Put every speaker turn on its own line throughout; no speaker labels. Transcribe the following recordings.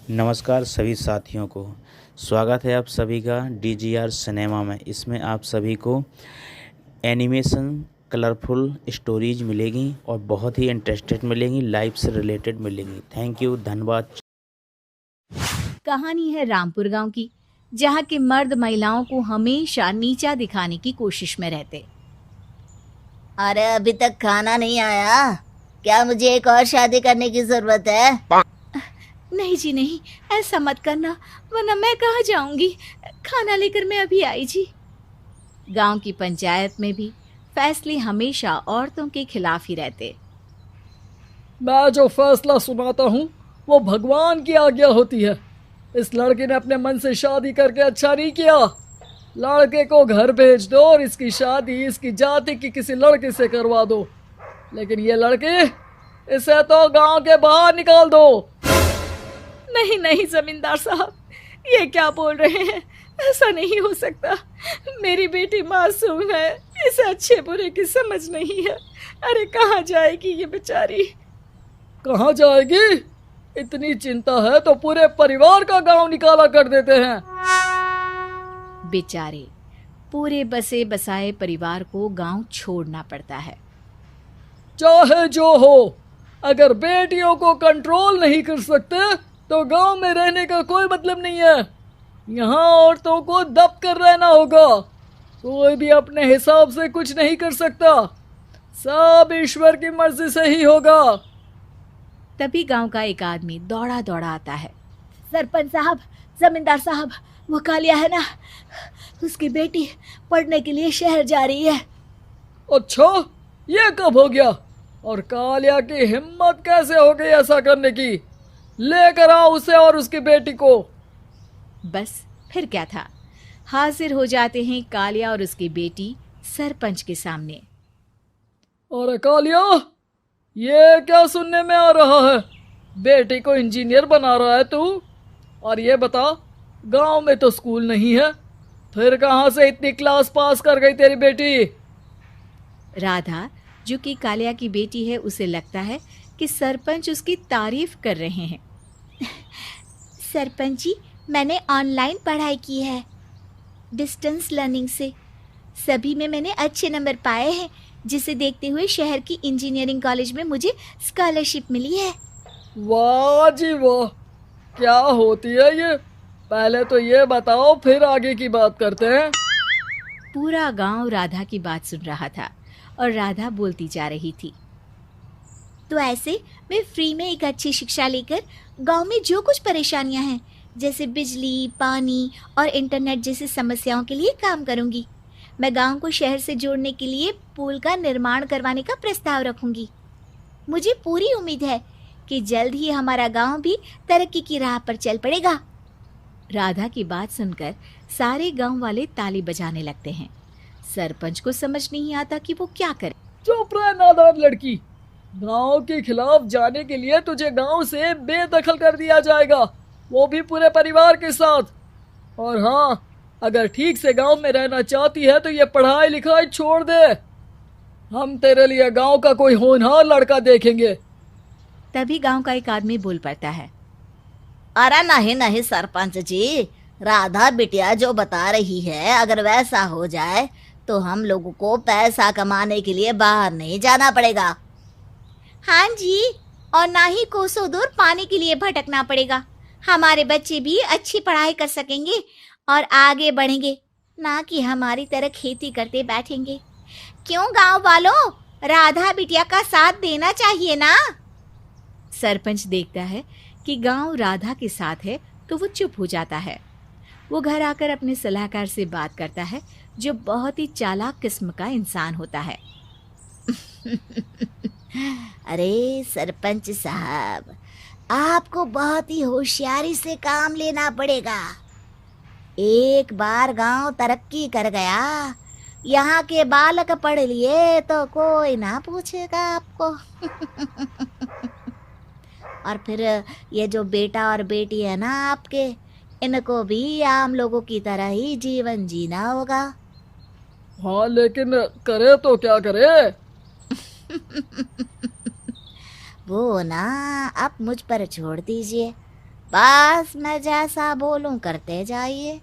नमस्कार सभी साथियों को। स्वागत है आप सभी का DGR सिनेमा में। इसमें आप सभी को एनिमेशन, कलरफुल स्टोरीज मिलेगी और बहुत ही इंटरेस्टेड मिलेंगी, लाइफ से रिलेटेड मिलेंगी। थैंक यू, धन्यवाद।
कहानी है रामपुर गांव की, जहां के मर्द महिलाओं को हमेशा नीचा दिखाने की कोशिश में रहते।
अरे अभी तक खाना नहीं आया। क्या मुझे एक और शादी करने की जरूरत है?
नहीं जी नहीं, ऐसा मत करना, वरना मैं कहाँ जाऊंगी। खाना लेकर मैं अभी आई जी। गांव की पंचायत में भी फैसले हमेशा औरतों के खिलाफ ही रहते।
मैं जो फैसला सुनाता हूँ वो भगवान की आज्ञा होती है। इस लड़के ने अपने मन से शादी करके अच्छा नहीं किया। लड़के को घर भेज दो और इसकी शादी इसकी जाति की किसी लड़के से करवा दो। लेकिन ये लड़की, इसे तो गांव के बाहर निकाल दो।
नहीं नहीं जमींदार साहब, ये क्या बोल रहे हैं? ऐसा नहीं हो सकता। मेरी बेटी मासूम है, इसे अच्छे बुरे की समझ नहीं है। अरे कहाँ जाएगी ये बेचारी?
कहाँ जाएगी? इतनी चिंता है तो पूरे परिवार का गांव निकाला कर देते हैं।
बेचारे पूरे बसे बसाए परिवार को गांव छोड़ना पड़ता है।
चाहे जो हो, अगर बेटियों को कंट्रोल नहीं कर सकते तो गांव में रहने का कोई मतलब नहीं है। यहाँ औरतों को दब कर रहना होगा। कोई भी अपने हिसाब से कुछ नहीं कर सकता, सब ईश्वर की मर्जी से ही होगा।
तभी गांव का एक आदमी दौड़ा दौड़ा आता है।
सरपंच साहब, जमींदार साहब, वो कालिया है ना, उसकी बेटी पढ़ने के लिए शहर जा रही है।
अच्छा, ये कब हो गया? और कालिया की हिम्मत कैसे हो गई ऐसा करने की? लेकर आओ उसे और उसकी बेटी को।
बस फिर क्या था, हाजिर हो जाते हैं कालिया और उसकी बेटी सरपंच के सामने।
और कालिया, ये क्या सुनने में आ रहा है? बेटी को इंजीनियर बना रहा है तू? और ये बता, गांव में तो स्कूल नहीं है, फिर कहाँ से इतनी क्लास पास कर गई तेरी बेटी?
राधा, जो कि कालिया की बेटी है, उसे लगता है कि सरपंच उसकी तारीफ कर रहे हैं।
सरपंच जी, मैंने ऑनलाइन पढ़ाई की है, डिस्टेंस लर्निंग से। सभी में मैंने अच्छे नंबर पाए हैं, जिसे देखते हुए शहर की इंजीनियरिंग कॉलेज में मुझे स्कॉलरशिप मिली है।
वाह जी वाह, क्या होती है ये? पहले तो ये बताओ, फिर आगे की बात करते हैं।
पूरा गांव राधा की बात सुन रहा था और राधा बोलती जा रही थी।
तो ऐसे मैं फ्री में एक अच्छी शिक्षा लेकर गांव में जो कुछ परेशानियां हैं, जैसे बिजली, पानी और इंटरनेट जैसी समस्याओं के लिए काम करूंगी। मैं गांव को शहर से जोड़ने के लिए पुल का निर्माण करवाने का प्रस्ताव रखूंगी। मुझे पूरी उम्मीद है कि जल्द ही हमारा गांव भी तरक्की की राह पर चल पड़ेगा।
राधा की बात सुनकर सारे गांव वाले ताली बजाने लगते हैं। सरपंच को समझ नहीं आता कि वो क्या करे।
चुप रह नादान लड़की। गांव के खिलाफ जाने के लिए तुझे गांव से बेदखल कर दिया जाएगा, वो भी पूरे परिवार के साथ। और हाँ, अगर ठीक से गांव में रहना चाहती है तो ये पढ़ाई लिखाई छोड़ दे। हम तेरे लिए गांव का कोई होनहार लड़का देखेंगे।
तभी गांव का एक आदमी बोल पड़ता है।
अरे नहीं नहीं सरपंच जी, राधा बिटिया जो बता रही है, अगर वैसा हो जाए तो हम लोगों को पैसा कमाने के लिए बाहर नहीं जाना पड़ेगा। हाँ जी, और ना ही कोसों दूर पानी के लिए भटकना पड़ेगा। हमारे बच्चे भी अच्छी पढ़ाई कर सकेंगे और आगे बढ़ेंगे, ना कि हमारी तरह खेती करते बैठेंगे। क्यों गांव वालों, राधा बिटिया का साथ देना चाहिए ना।
सरपंच देखता है कि गांव राधा के साथ है तो वो चुप हो जाता है। वो घर आकर अपने सलाहकार से बात करता है, जो बहुत ही चालाक किस्म का इंसान होता है।
अरे सरपंच साहब, आपको बहुत ही होशियारी से काम लेना पड़ेगा। एक बार गांव तरक्की कर गया, यहाँ के बालक पढ़ लिए तो कोई ना पूछेगा आपको। और फिर ये जो बेटा और बेटी है ना आपके, इनको भी आम लोगों की तरह ही जीवन जीना होगा।
हाँ, लेकिन करे तो क्या करे?
वो ना आप मुझ पर छोड़ दीजिए, बस मैं जैसा बोलूं करते जाइए।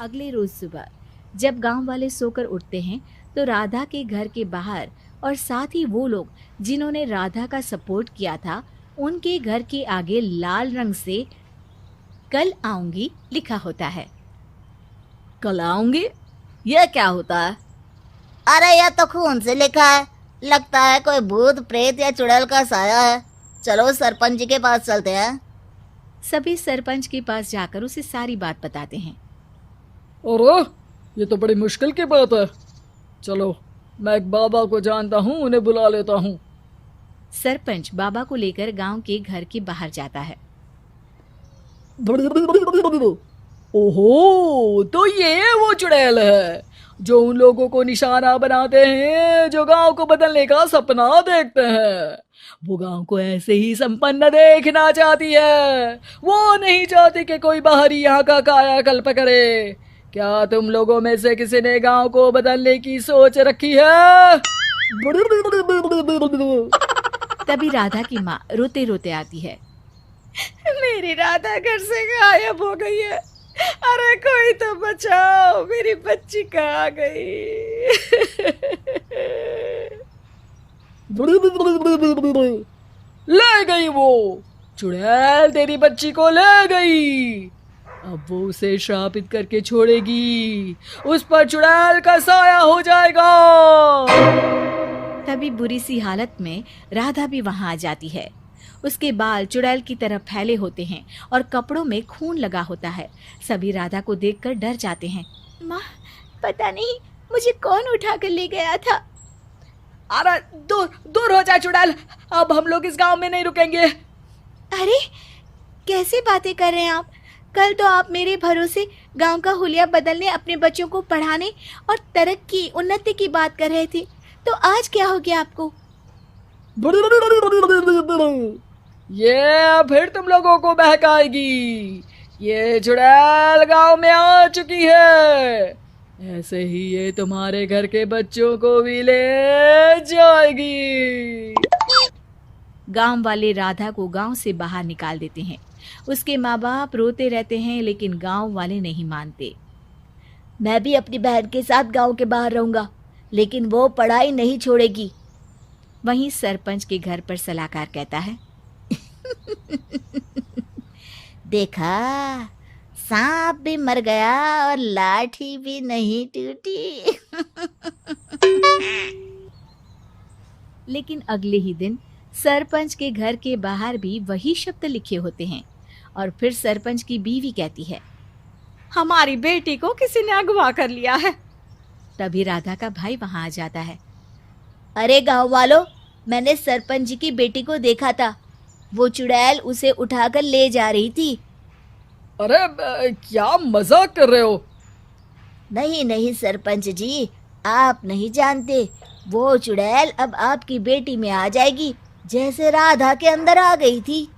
अगले रोज सुबह जब गांव वाले सोकर उठते हैं तो राधा के घर के बाहर और साथ ही वो लोग जिन्होंने राधा का सपोर्ट किया था उनके घर के आगे लाल रंग से कल आऊंगी लिखा होता है।
कल आऊंगी? यह क्या होता है? अरे यह तो खून से लिखा है, लगता है कोई भूत प्रेत या चुड़ैल का साया है। चलो सरपंच जी के पास चलते हैं।
सभी सरपंच के पास जाकर उसे सारी बात बताते हैं।
अरे ये तो बड़ी मुश्किल की बात है। चलो मैं एक बाबा को जानता हूँ, उन्हें बुला लेता हूँ।
सरपंच बाबा को लेकर गांव के घर के बाहर जाता है।
ओहो, तो ये वो चुड़ैल है जो उन लोगों को निशाना बनाते हैं जो गांव को बदलने का सपना देखते हैं। वो गांव को ऐसे ही संपन्न देखना चाहती है। वो नहीं चाहती कि कोई बाहरी यहाँ का कायाकल्प करे। क्या तुम लोगों में से किसी ने गांव को बदलने की सोच रखी है?
तभी राधा की माँ रोते रोते आती है। मेरी राधा घर से गायब हो गई है। अरे कोई तो बचाओ, मेरी बच्ची कहाँ गई?
ले गई वो चुड़ैल, तेरी बच्ची को ले गई। अब वो उसे श्रापित करके छोड़ेगी, उस पर चुड़ैल का साया हो जाएगा।
तभी बुरी सी हालत में राधा भी वहां आ जाती है। उसके बाल चुड़ैल की तरह फैले होते हैं और कपड़ों में खून लगा होता है। सभी राधा को देखकर डर जाते हैं। माँ, पता नहीं मुझे कौन उठा कर ले गया था।
अरे दूर दूर हो जा चुड़ैल, अब हम लोग इस गांव में नहीं रुकेंगे।
अरे कैसे बातें कर रहे हैं आप? कल तो आप मेरे भरोसे गांव का हुलिया बदलने, अपने बच्चों को पढ़ाने और तरक्की उन्नति की बात कर रहे थे, तो आज क्या हो गया आपको?
ये फिर तुम लोगों को बहकाएगी। ये चुड़ैल गांव में आ चुकी है, ऐसे ही ये तुम्हारे घर के बच्चों को भी ले जाएगी।
गांव वाले राधा को गांव से बाहर निकाल देते हैं। उसके माँ बाप रोते रहते हैं लेकिन गांव वाले नहीं मानते।
मैं भी अपनी बहन के साथ गांव के बाहर रहूंगा, लेकिन वो पढ़ाई नहीं छोड़ेगी।
वहीं सरपंच के घर पर सलाहकार कहता है।
देखा, सांप भी मर गया और लाठी भी नहीं टूटी।
लेकिन अगले ही दिन सरपंच के घर के बाहर भी वही शब्द लिखे होते हैं और फिर सरपंच की बीवी कहती है, हमारी बेटी को किसी ने अगवा कर लिया है। तभी राधा का भाई वहां आ जाता है।
अरे गांव वालों, मैंने सरपंच जी की बेटी को देखा था। वो चुड़ैल उसे उठाकर ले जा रही थी।
अरे क्या मजाक कर रहे हो?
नहीं नहीं सरपंच जी, आप नहीं जानते। वो चुड़ैल अब आपकी बेटी में आ जाएगी, जैसे राधा के अंदर आ गई थी।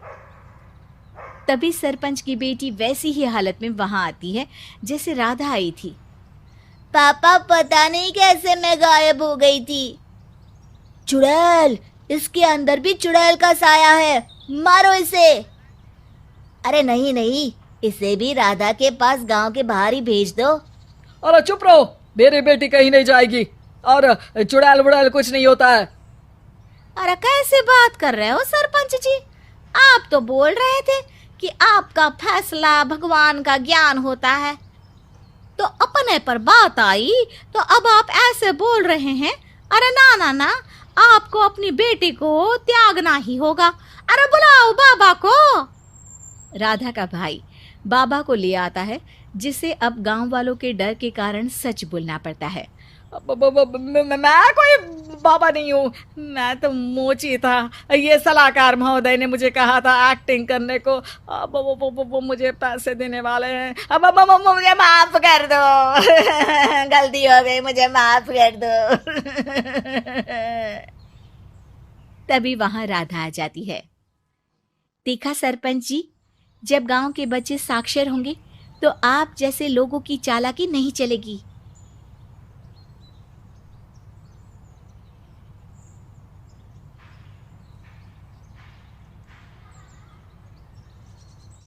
तभी सरपंच की बेटी वैसी ही हालत में वहां आती है जैसे राधा आई थी।
पापा, पता नहीं कैसे मैं गायब हो गई थी। चुड़ैल, इसके अंदर भी चुड़ैल का साया है, मारो इसे। अरे नहीं नहीं, इसे भी राधा के पास गांव के बाहर ही भेज दो।
अरे चुप रहो, मेरी बेटी कहीं नहीं जाएगी और चुड़ैल वुड़ैल कुछ नहीं होता है।
अरे कैसे बात कर रहे हो सरपंच जी? आप तो बोल रहे थे कि आपका फैसला भगवान का ज्ञान होता है, तो अपने पर बात आई तो अब आप ऐसे बोल रहे हैं। अरे ना ना ना, आपको अपनी बेटी को त्यागना ही होगा। अरे बुलाओ बाबा को।
राधा का भाई बाबा को ले आता है, जिसे अब गांव वालों के डर के कारण सच बोलना पड़ता है।
मैं कोई बाबा नहीं हूँ, मैं तो मोची था। ये सलाहकार महोदय ने मुझे कहा था एक्टिंग करने को। अब वो मुझे पैसे देने वाले हैं। अब
मुझे माफ कर दो। गलती हो गई, मुझे माफ कर दो।
तभी वहां राधा आ जाती है। देखा सरपंच जी, जब गांव के बच्चे साक्षर होंगे तो आप जैसे लोगों की चालाकी नहीं चलेगी।